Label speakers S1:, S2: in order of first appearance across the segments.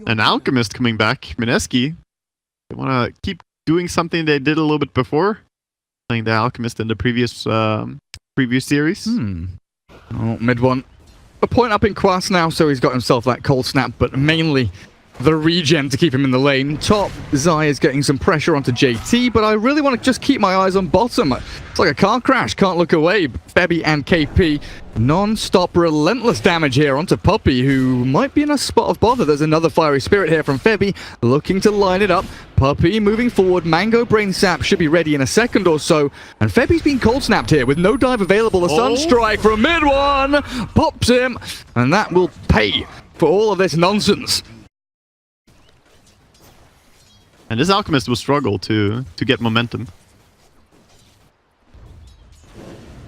S1: An Alchemist coming back. Mineski. They want to keep doing something they did a little bit before. Playing the Alchemist in the previous series.
S2: Oh, mid one. A point up in class now, so he's got himself that cold snap, but mainly the regen to keep him in the lane. Top, Zai is getting some pressure onto JT, but I really want to just keep my eyes on bottom. It's like a car crash, can't look away. Febby and KP, non-stop relentless damage here onto Puppy, who might be in a spot of bother. There's another Fiery Spirit here from Febby, looking to line it up. Puppy moving forward, Mango Brain Sap should be ready in a second or so, and Febby's been cold snapped here with no dive available. The Sunstrike from mid one pops him, and that will pay for all of this nonsense.
S1: And this Alchemist will struggle to get momentum.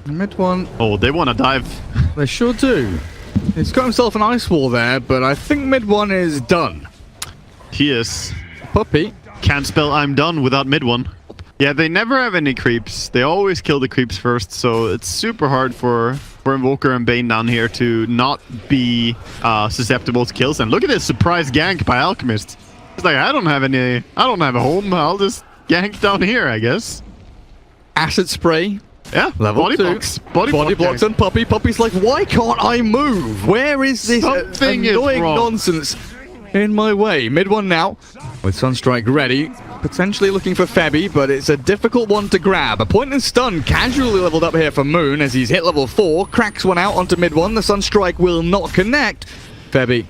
S2: Mid one.
S1: Oh, they want to dive.
S2: They sure do. He's got himself an ice wall there, but I think mid one is done.
S1: He is.
S2: Puppy.
S1: Can't spell I'm done without mid one. Yeah, they never have any creeps. They always kill the creeps first, so it's super hard for Invoker and Bane down here to not be susceptible to kills. And look at this surprise gank by Alchemist. It's like, I don't have a home. I'll just gank down here, I guess.
S2: Acid spray.
S1: Yeah,
S2: level
S1: body
S2: 2.
S1: blocks.
S2: Body blocks on Puppy. Puppy's like, why can't I move? Where is this annoying nonsense in my way? Mid one now, with Sunstrike ready. Potentially looking for Febby, but it's a difficult one to grab. A point and stun casually leveled up here for Moon as he's hit level 4. Cracks one out onto mid one. The Sunstrike will not connect. Febby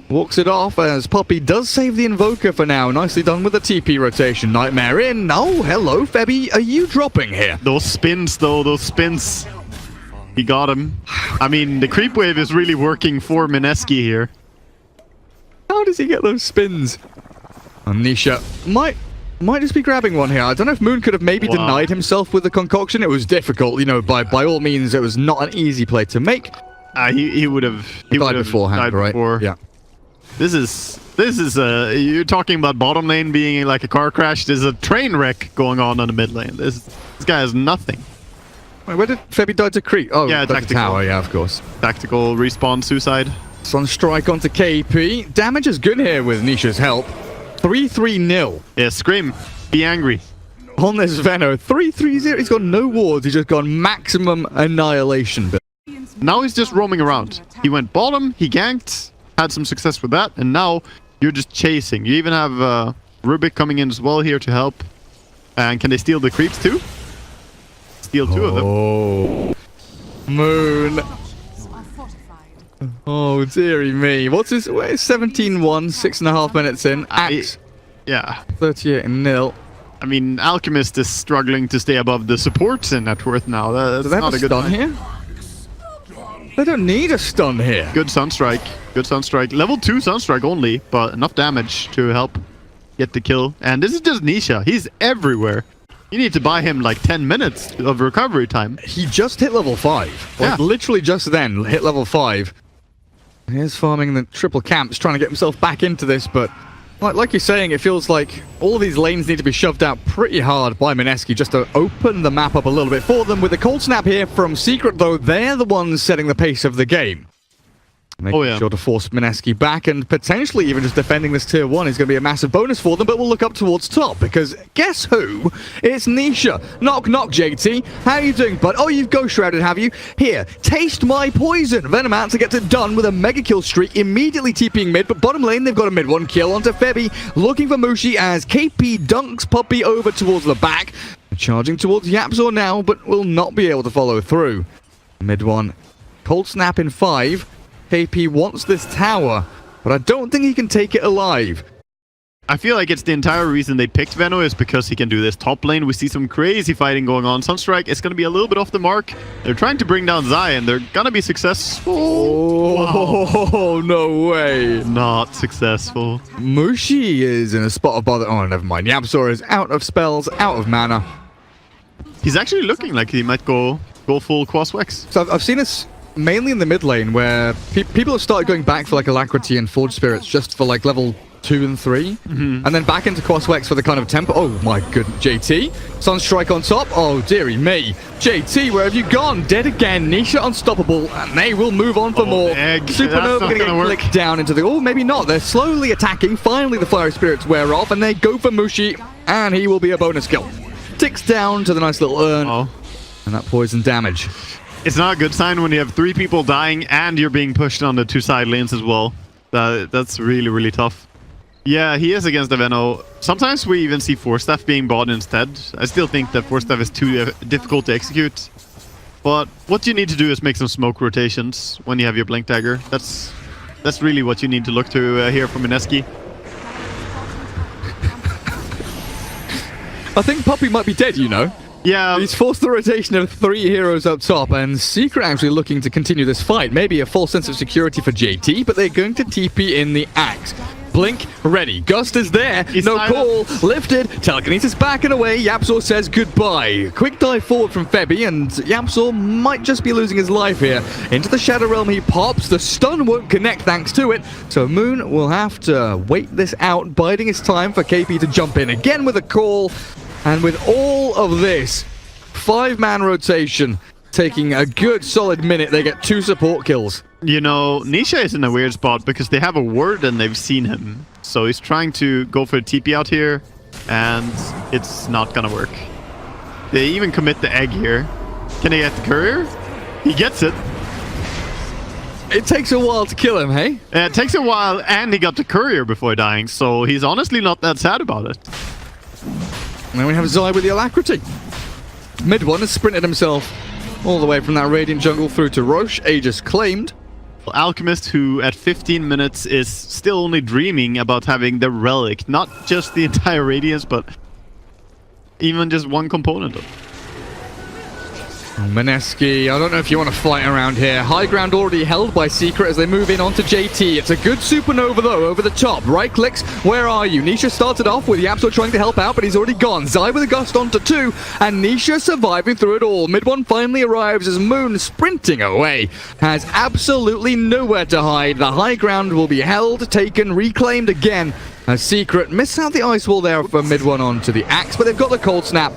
S2: walks it off as Puppy does save the Invoker for now. Nicely done with the TP rotation. Nightmare in. Oh, hello, Febby. Are you dropping here?
S1: Those spins, though. Those spins. He got him. I mean, the creep wave is really working for Mineski here.
S2: How does he get those spins? Amnesia might just be grabbing one here. I don't know if Moon could have maybe denied himself with the concoction. It was difficult, you know, by all means. It was not an easy play to make.
S1: He would have
S2: died beforehand, right?
S1: Yeah. This is you're talking about bottom lane being like a car crash. There's a train wreck going on in the mid lane. This guy has nothing.
S2: Wait, where did Febby die to creep? Oh,
S1: yeah, tactical
S2: tower. Yeah, of course.
S1: Tactical respawn suicide.
S2: Sunstrike onto KP. Damage is good here with Nisha's help. 3-3-0.
S1: Yeah, scream. Be angry.
S2: On this Veno, 3-3-0. He's got no wards. He's just gone maximum annihilation.
S1: Now he's just roaming around. He went bottom. He ganked. Had some success with that, and now you're just chasing. You even have Rubik coming in as well here to help. And can they steal the creeps too? Steal two of them.
S2: Oh, Moon. Oh, dearie me. What's his... Where's 17-1, 6.5 minutes in. Axe.
S1: Yeah.
S2: 38-0.
S1: I mean, Alchemist is struggling to stay above the supports in net worth now. That's
S2: Do they have
S1: not
S2: a
S1: good
S2: stun here? They don't need a stun here.
S1: Good Sunstrike. Good Sunstrike. Level 2 Sunstrike only, but enough damage to help get the kill. And this is just Nisha. He's everywhere. You need to buy him like 10 minutes of recovery time.
S2: He just hit level 5. Like, literally just then hit level 5. Here's farming the triple camps, trying to get himself back into this, but like you're saying, it feels like all of these lanes need to be shoved out pretty hard by Mineski just to open the map up a little bit for them. With the cold snap here from Secret, though, they're the ones setting the pace of the game. Making sure to force Mineski back, and potentially even just defending this tier 1 is going to be a massive bonus for them, but we'll look up towards top, because guess who? It's Nisha. Knock, knock, JT. How are you doing, bud? Oh, you've Ghost Shrouded, have you? Here, taste my poison. Venomancer gets it done with a mega kill streak, immediately TPing mid, but bottom lane, they've got a mid 1 kill onto Febby, looking for Mushi as KP dunks Puppy over towards the back. Charging towards Yapzor now, but will not be able to follow through. Mid 1. Cold snap in 5. KP wants this tower, but I don't think he can take it alive.
S1: I feel like it's the entire reason they picked Veno is because he can do this top lane. We see some crazy fighting going on. Sunstrike is going to be a little bit off the mark. They're trying to bring down Zai, and they're going to be successful.
S2: Oh, no way.
S1: Not successful.
S2: Mushi is in a spot of bother. Oh, never mind. Yapzor is out of spells, out of mana.
S1: He's actually looking like he might go full Quas Wex.
S2: So I've seen us mainly in the mid lane, where people have started going back for like Alacrity and Forge Spirits just for like level 2 and 3, and then back into Crosswex for the kind of tempo. Oh my goodness, JT, Sunstrike on top. Oh dearie me, JT, where have you gone? Dead again. Nisha unstoppable, and they will move on for more. Supernova gonna get clicked down into the. Oh, maybe not. They're slowly attacking. Finally, the Fire Spirits wear off, and they go for Mushi, and he will be a bonus kill. Ticks down to the nice little urn, and that poison damage.
S1: It's not a good sign when you have 3 people dying and you're being pushed on the 2 side lanes as well. That's really, really tough. Yeah, he is against the Veno. Sometimes we even see Force Staff being bought instead. I still think that Force Staff is too difficult to execute. But what you need to do is make some smoke rotations when you have your Blink Dagger. That's really what you need to look to here from Mineski.
S2: I think Puppy might be dead, you know.
S1: Yeah.
S2: He's forced the rotation of 3 heroes up top, and Secret actually looking to continue this fight. Maybe a false sense of security for JT, but they're going to TP in the Axe. Blink ready. Gust is there. No call. Lifted. Telekinesis back and away. Yapzor says goodbye. Quick dive forward from Febby, and Yapzor might just be losing his life here. Into the Shadow Realm he pops. The stun won't connect thanks to it. So Moon will have to wait this out, biding his time for KP to jump in again with a call. And with all of this, 5-man rotation taking a good solid minute, they get 2 support kills.
S1: You know, Nisha is in a weird spot because they have a word and they've seen him. So he's trying to go for a TP out here, and it's not gonna work. They even commit the egg here. Can he get the courier? He gets it.
S2: It takes a while to kill him, hey?
S1: It takes a while, and he got the courier before dying, so he's honestly not that sad about it.
S2: And then we have Zai with the Alacrity. Mid one has sprinted himself all the way from that Radiant jungle through to Roche, Aegis claimed.
S1: Alchemist, who at 15 minutes is still only dreaming about having the relic, not just the entire Radiance, but even just one component of it.
S2: Mineski, I don't know if you want to fight around here. High ground already held by Secret as they move in onto JT. It's a good supernova though, over the top. Right clicks, where are you? Nisha started off with Yapzor trying to help out, but he's already gone. Zai with a gust onto 2, and Nisha surviving through it all. Mid one finally arrives as Moon, sprinting away, has absolutely nowhere to hide. The high ground will be held, taken, reclaimed again. As Secret miss out the ice wall there for mid one onto the Axe, but they've got the cold snap.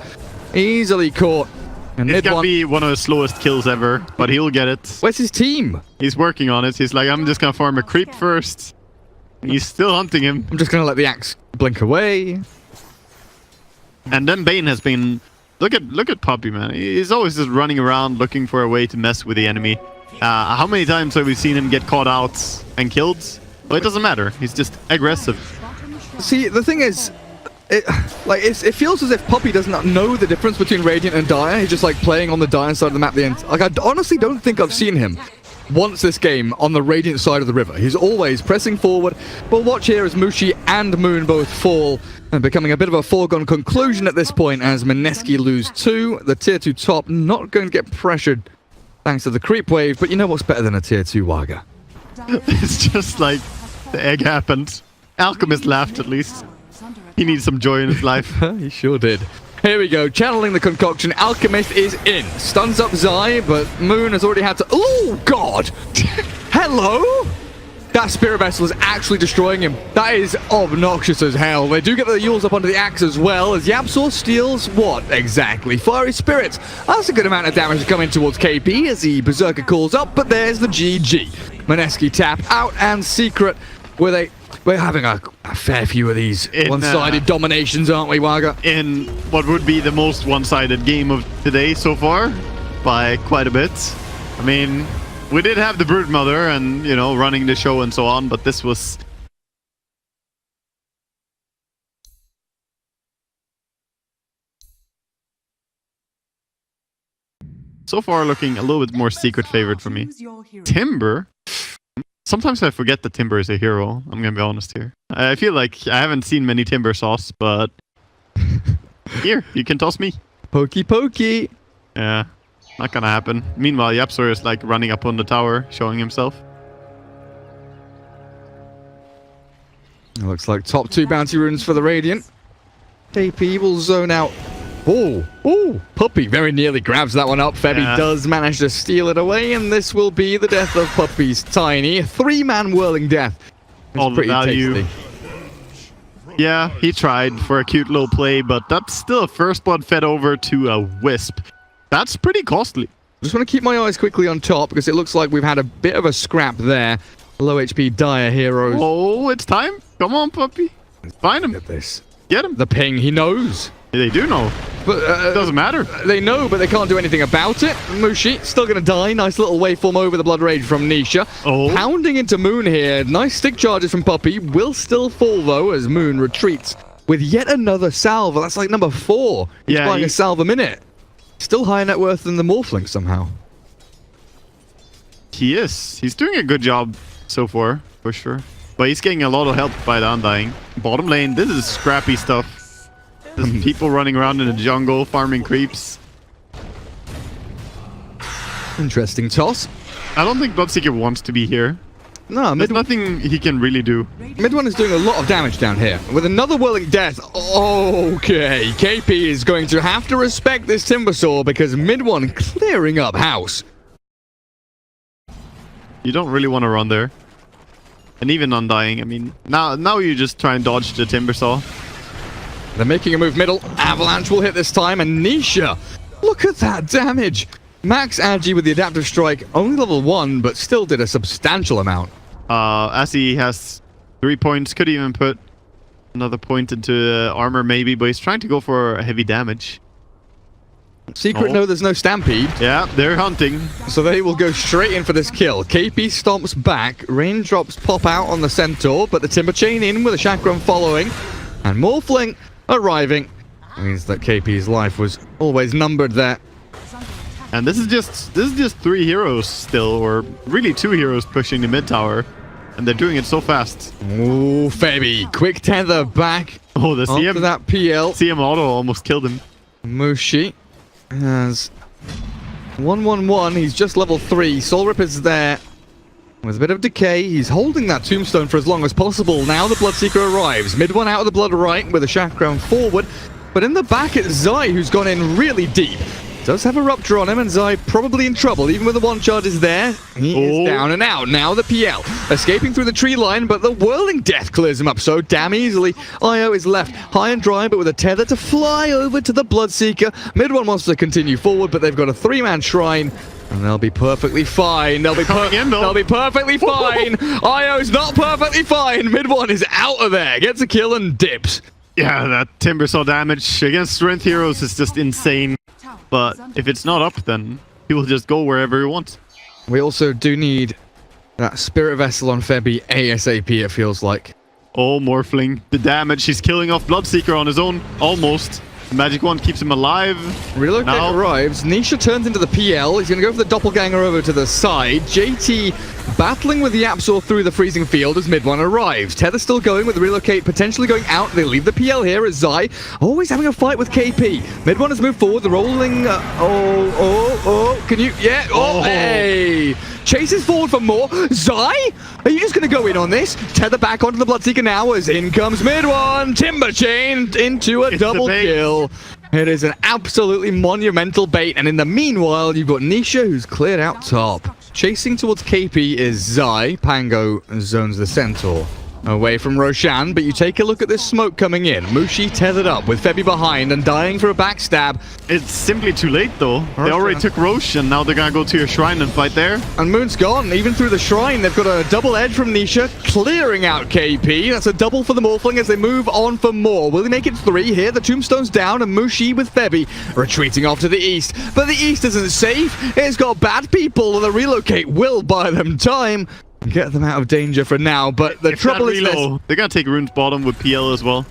S2: Easily caught. And
S1: it's gonna be one of the slowest kills ever, but he'll get it.
S2: Where's his team?
S1: He's working on it. He's like, I'm just gonna farm a creep first. He's still hunting him.
S2: I'm just gonna let the Axe blink away.
S1: And then Bane has been... Look at Puppy, man. He's always just running around looking for a way to mess with the enemy. How many times have we seen him get caught out and killed? Well, it doesn't matter. He's just aggressive.
S2: See, the thing is... It feels as if Puppy does not know the difference between Radiant and Dire. He's just like playing on the Dire side of the map. Like, I honestly don't think I've seen him once this game on the Radiant side of the river. He's always pressing forward. But watch here as Mushi and Moon both fall, and becoming a bit of a foregone conclusion at this point as Mineski lose 2. The tier 2 top not going to get pressured thanks to the creep wave, but you know what's better than a tier 2 Waga?
S1: It's just like the egg happened. Alchemist laughed at least. He needs some joy in his life.
S2: He sure did. Here we go, channeling the concoction. Alchemist is in. Stuns up Zai, but Moon has already had to... Oh, God! Hello? That Spirit Vessel is actually destroying him. That is obnoxious as hell. They do get the Yules up onto the Axe as well, as Yapzor steals what exactly? Fiery Spirits. That's a good amount of damage coming towards KP as the Berserker calls up, but there's the GG. Mineski tap out, and Secret with a... We're having a fair few of these one-sided dominations, aren't we, Waga?
S1: In what would be the most one-sided game of today so far, by quite a bit. I mean, we did have the Brood Mother and, you know, running the show and so on, but this was... So far looking a little bit more Secret favored for me. Timber? Sometimes I forget that Timber is a hero, I'm gonna be honest here. I feel like I haven't seen many Timber sauce, but... Here, you can toss me.
S2: Pokey pokey.
S1: Yeah, not gonna happen. Meanwhile, Yapzor is like running up on the tower, showing himself.
S2: It looks like top 2 bounty runes for the Radiant. KP will zone out Oh, Puppy very nearly grabs that one up. Febby does manage to steal it away, and this will be the death of Puppy's Tiny. A 3-man whirling death. It's pretty tasty.
S1: Yeah, he tried for a cute little play, but that's still a first blood fed over to a Wisp. That's pretty costly.
S2: Just want to keep my eyes quickly on top because it looks like we've had a bit of a scrap there. Low HP dire heroes.
S1: Oh, it's time. Come on, Puppy. Find him.
S2: Get this.
S1: Get him.
S2: The ping, he knows.
S1: They do know.
S2: But
S1: it doesn't matter.
S2: They know, but they can't do anything about it. Mushi still going to die. Nice little waveform over the Blood Rage from Nisha. Pounding into Moon here. Nice stick charges from Puppy. Will still fall, though, as Moon retreats with yet another salve. That's like number 4. He's buying a salve a minute. Still higher net worth than the Morphling somehow.
S1: He is. He's doing a good job so far, for sure. But he's getting a lot of help by the Undying. Bottom lane, this is scrappy stuff. There's people running around in the jungle, farming creeps.
S2: Interesting toss.
S1: I don't think Bloodseeker wants to be here.
S2: No,
S1: there's nothing he can really do.
S2: Mid one is doing a lot of damage down here. With another Whirling Death. Okay, KP is going to have to respect this Timbersaw because mid one clearing up house.
S1: You don't really want to run there. And even Undying, I mean, now you just try and dodge the Timbersaw.
S2: They're making a move middle. Avalanche will hit this time, and Nisha. Look at that damage. Max Agi with the Adaptive Strike, only level 1, but still did a substantial amount.
S1: As he has 3 points, could even put another point into armor maybe, but he's trying to go for heavy damage.
S2: Secret, no, there's no Stampede.
S1: Yeah, they're hunting.
S2: So they will go straight in for this kill. KP stomps back. Raindrops pop out on the Centaur, but the Timber Chain in with a Chakram following. And Morphling arriving. Means that KP's life was always numbered there.
S1: And this is just 3 heroes still, or really 2 heroes pushing the mid tower. And they're doing it so fast.
S2: Ooh, Febby. Quick tether back.
S1: Oh, the CM.
S2: That PL.
S1: CM auto almost killed him.
S2: Mushi has 1-1-1. He's just level 3. Soul Rip is there. With a bit of decay, he's holding that tombstone for as long as possible. Now the Bloodseeker arrives. Mid one out of the Blood right with a Chakram forward. But in the back it's Zai who's gone in really deep. Does have a Rupture on him, and Zai probably in trouble. Even with the 1 charge is there. He is down and out. Now the PL. Escaping through the tree line, but the Whirling Death clears him up so damn easily. Io is left high and dry, but with a tether to fly over to the Bloodseeker. Mid one wants to continue forward, but they've got a 3-man shrine. And they'll be perfectly fine. They'll be perfectly fine. Io's not perfectly fine. Mid one is out of there. Gets a kill and dips.
S1: Yeah, that Timbersaw damage against strength heroes is just insane. But if it's not up, then he will just go wherever he wants.
S2: We also do need that Spirit Vessel on Febby ASAP, it feels like.
S1: Oh, Morphling. The damage. He's killing off Bloodseeker on his own. Almost. The Magic Wand keeps him alive.
S2: Relocate arrives. Nisha turns into the PL. He's going to go for the Doppelganger over to the side. JT battling with the Absol through the freezing field as mid one arrives. Tether still going with the Relocate potentially going out. They leave the PL here as Zai always having a fight with KP. Mid one has moved forward. The rolling... Can you... Yeah. Oh, hey. Chases forward for more. Zai? Are you just going to go in on this? Tether back onto the Bloodseeker now as in comes mid one. Timber Chain into a double kill. It is an absolutely monumental bait. And in the meanwhile, you've got Nisha who's cleared out top. Chasing towards KP is Zai. Pango zones the Centaur away from Roshan, but you take a look at this smoke coming in. Mushi tethered up with Febby behind and dying for a backstab. It's
S1: simply too late though. They already took Rosh and now they're gonna go to your shrine and fight there.
S2: And Moon's gone. Even through the shrine, they've got a double edge from Nisha, clearing out KP. That's a double for the Morphling as they move on for more. Will they make it 3 here? The tombstone's down and Mushi with Febby retreating off to the east. But the east isn't safe. It's got bad people and the Relocate will buy them time. Get them out of danger for now, but the trouble is this.
S1: They're gonna take Rune's bottom with PL as well.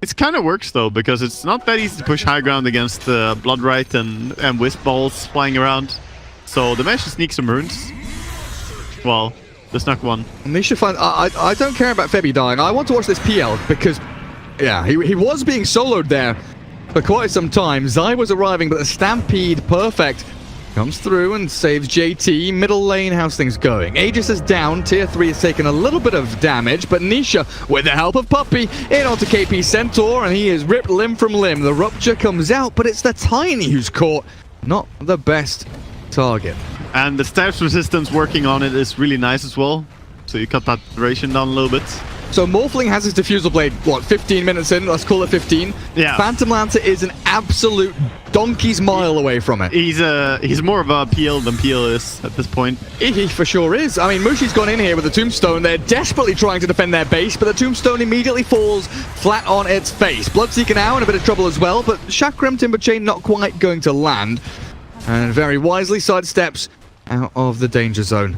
S1: It kind of works though, because it's not that easy to push high ground against Bloodright and Wisp balls flying around. So the Mesh sneaks some runes. Well, the snuck one.
S2: Nisha finds... I don't care about Febby dying. I want to watch this PL because, yeah, he was being soloed there for quite some time. Zai was arriving, but the Stampede perfect. Comes through and saves JT. Middle lane, how's things going? Aegis is down. Tier 3 has taken a little bit of damage, but Nisha, with the help of Puppy, in onto KP Centaur, and he is ripped limb from limb. The rupture comes out, but it's the Tiny who's caught. Not the best target.
S1: And the steps resistance working on it is really nice as well. So you cut that duration down a little bit.
S2: So Morphling has his diffusal blade, what, 15 minutes in? Let's call it 15.
S1: Yeah.
S2: Phantom Lancer is an absolute donkey's mile away from it.
S1: He's more of a PL than PL is at this point.
S2: He for sure is. I mean, Mushi's gone in here with the Tombstone. They're desperately trying to defend their base, but the Tombstone immediately falls flat on its face. Bloodseeker now in a bit of trouble as well, but Chakram Timber Chain not quite going to land. And very wisely sidesteps out of the danger zone.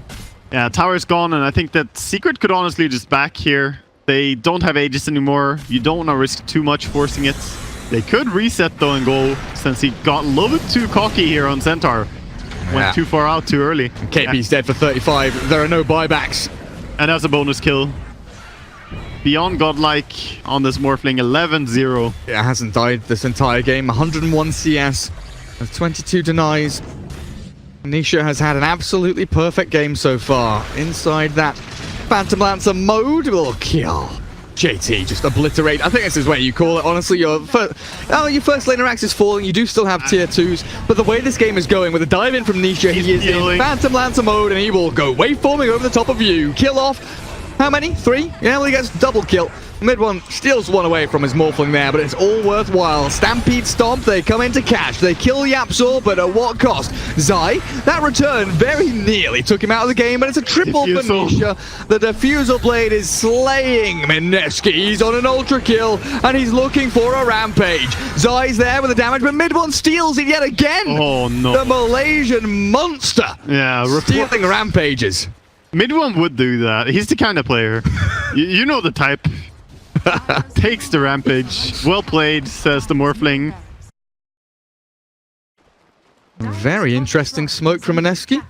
S1: Yeah, tower's gone, and I think that Secret could honestly just back here. They don't have Aegis anymore. You don't want to risk too much forcing it. They could reset though and go, since he got a little bit too cocky here on Centaur. Went too far out too early.
S2: KP's dead for 35. There are no buybacks.
S1: And that's a bonus kill. Beyond Godlike on this Morphling, 11-0.
S2: It hasn't died this entire game. 101 CS. 22 denies. Nisha has had an absolutely perfect game so far. Inside that Phantom Lancer mode, will kill. JT just obliterate. I think this is where you call it. Honestly, your first laner axe is falling. You do still have tier 2s, but the way this game is going with a dive in from Nisha, he is in Phantom Lancer mode, and he will go waveforming over the top of you. Kill off. How many? 3? Yeah, well, he gets double kill. Mid one steals one away from his Morphling there, but it's all worthwhile. Stampede Stomp, they come into cash. They kill Yapzor, but at what cost? Zai, that return very nearly took him out of the game, but it's a triple for Nisha. The Diffusal Blade is slaying Mineski. He's on an ultra kill, and he's looking for a rampage. Zai's there with the damage, but mid one steals it yet again.
S1: Oh, no.
S2: The Malaysian monster.
S1: Yeah,
S2: stealing rampages.
S1: Mid one would do that. He's the kind of player. You know the type. Takes the rampage. Well played, says the Morphling.
S2: Very interesting smoke from Mineski.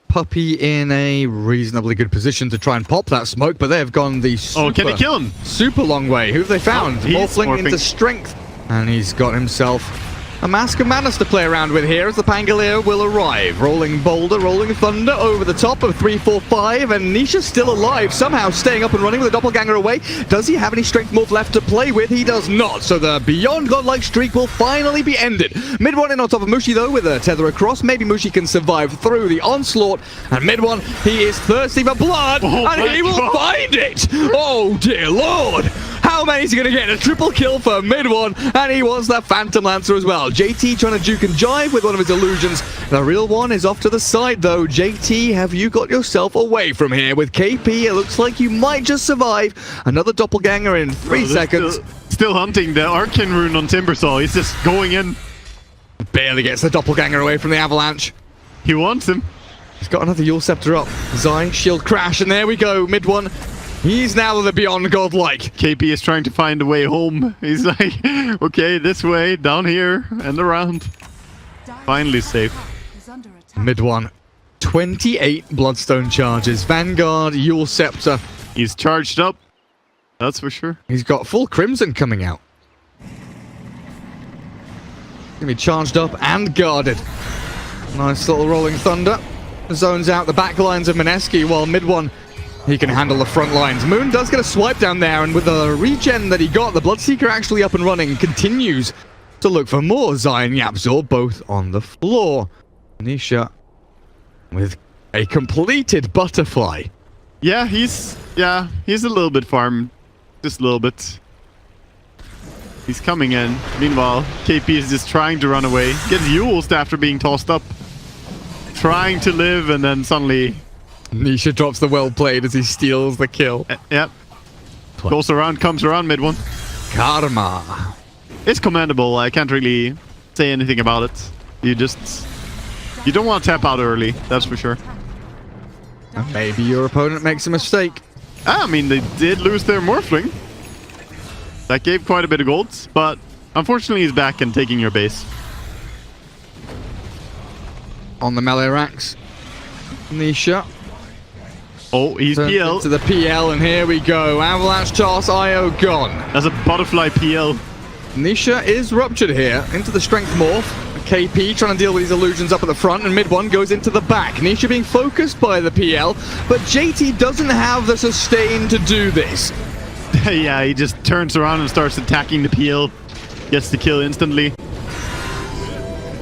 S2: Puppy in a reasonably good position to try and pop that smoke, but they've gone the super,
S1: can he kill him?
S2: Super long way. Who have they found? Morphling into strength. And he's got himself a Mask of Madness to play around with here as the Pangolier will arrive. Rolling Boulder, Rolling Thunder over the top of 3-4-5, and Nisha's still alive, somehow staying up and running with a Doppelganger away. Does he have any Strength Morph left to play with? He does not, so the Beyond Godlike streak will finally be ended. Mid one in on top of Mushi though with a tether across. Maybe Mushi can survive through the onslaught, and mid one, he is thirsty for blood, and he will find it! Oh dear lord! How many is he going to get? A triple kill for mid one, and he wants that Phantom Lancer as well. JT trying to juke and jive with one of his illusions. The real one is off to the side though. JT, have you got yourself away from here? With KP, it looks like you might just survive. Another Doppelganger in 3 seconds.
S1: Still hunting the Arcane Rune on Timbersaw. He's just going in.
S2: Barely gets the Doppelganger away from the Avalanche.
S1: He wants him.
S2: He's got another Yule Scepter up. Zai, shield crash, and there we go. Mid one. He's now the Beyond Godlike.
S1: KP is trying to find a way home. He's like, okay, this way, down here, and around. Finally safe.
S2: Mid one. 28 Bloodstone charges. Vanguard, Yule Scepter.
S1: He's charged up. That's for sure.
S2: He's got full Crimson coming out. Gonna be charged up and guarded. Nice little Rolling Thunder. Zones out the back lines of Mineski, while mid one, he can handle the front lines. Moon does get a swipe down there, and with the regen that he got, the Bloodseeker actually up and running, continues to look for more Zai and Yapzor, both on the floor. Nisha with a completed butterfly.
S1: Yeah, he's a little bit farmed. Just a little bit. He's coming in. Meanwhile, KP is just trying to run away. Gets Yuled after being tossed up. Trying to live, and then suddenly
S2: Nisha drops the well played as he steals the kill.
S1: Yep. Goes around, comes around mid one.
S2: Karma.
S1: It's commendable. I can't really say anything about it. You don't want to tap out early, that's for sure.
S2: And maybe your opponent makes a mistake.
S1: I mean, they did lose their Morphling. That gave quite a bit of gold, but unfortunately he's back and taking your base.
S2: On the melee racks. Nisha.
S1: Oh, he's PL.
S2: To the PL, and here we go. Avalanche toss, IO gone.
S1: As a butterfly PL.
S2: Nisha is ruptured here into the strength morph. KP trying to deal with these illusions up at the front, and mid one goes into the back. Nisha being focused by the PL, but JT doesn't have the sustain to do this.
S1: Yeah, he just turns around and starts attacking the PL. Gets the kill instantly.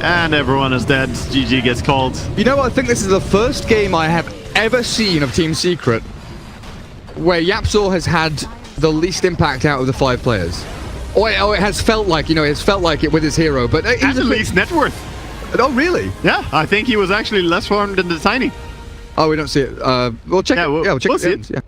S1: And everyone is dead. GG gets called.
S2: You know, I think this is the first game I have ever seen of Team Secret where Yapzor has had the least impact out of the 5 players. Or it has felt like, you know, it's felt like it with his hero, but
S1: And the least net worth.
S2: Oh, really?
S1: Yeah, I think he was actually less farmed than the Tiny.
S2: Oh, we don't see it. We'll check it.
S1: We'll
S2: check
S1: see
S2: it.
S1: it.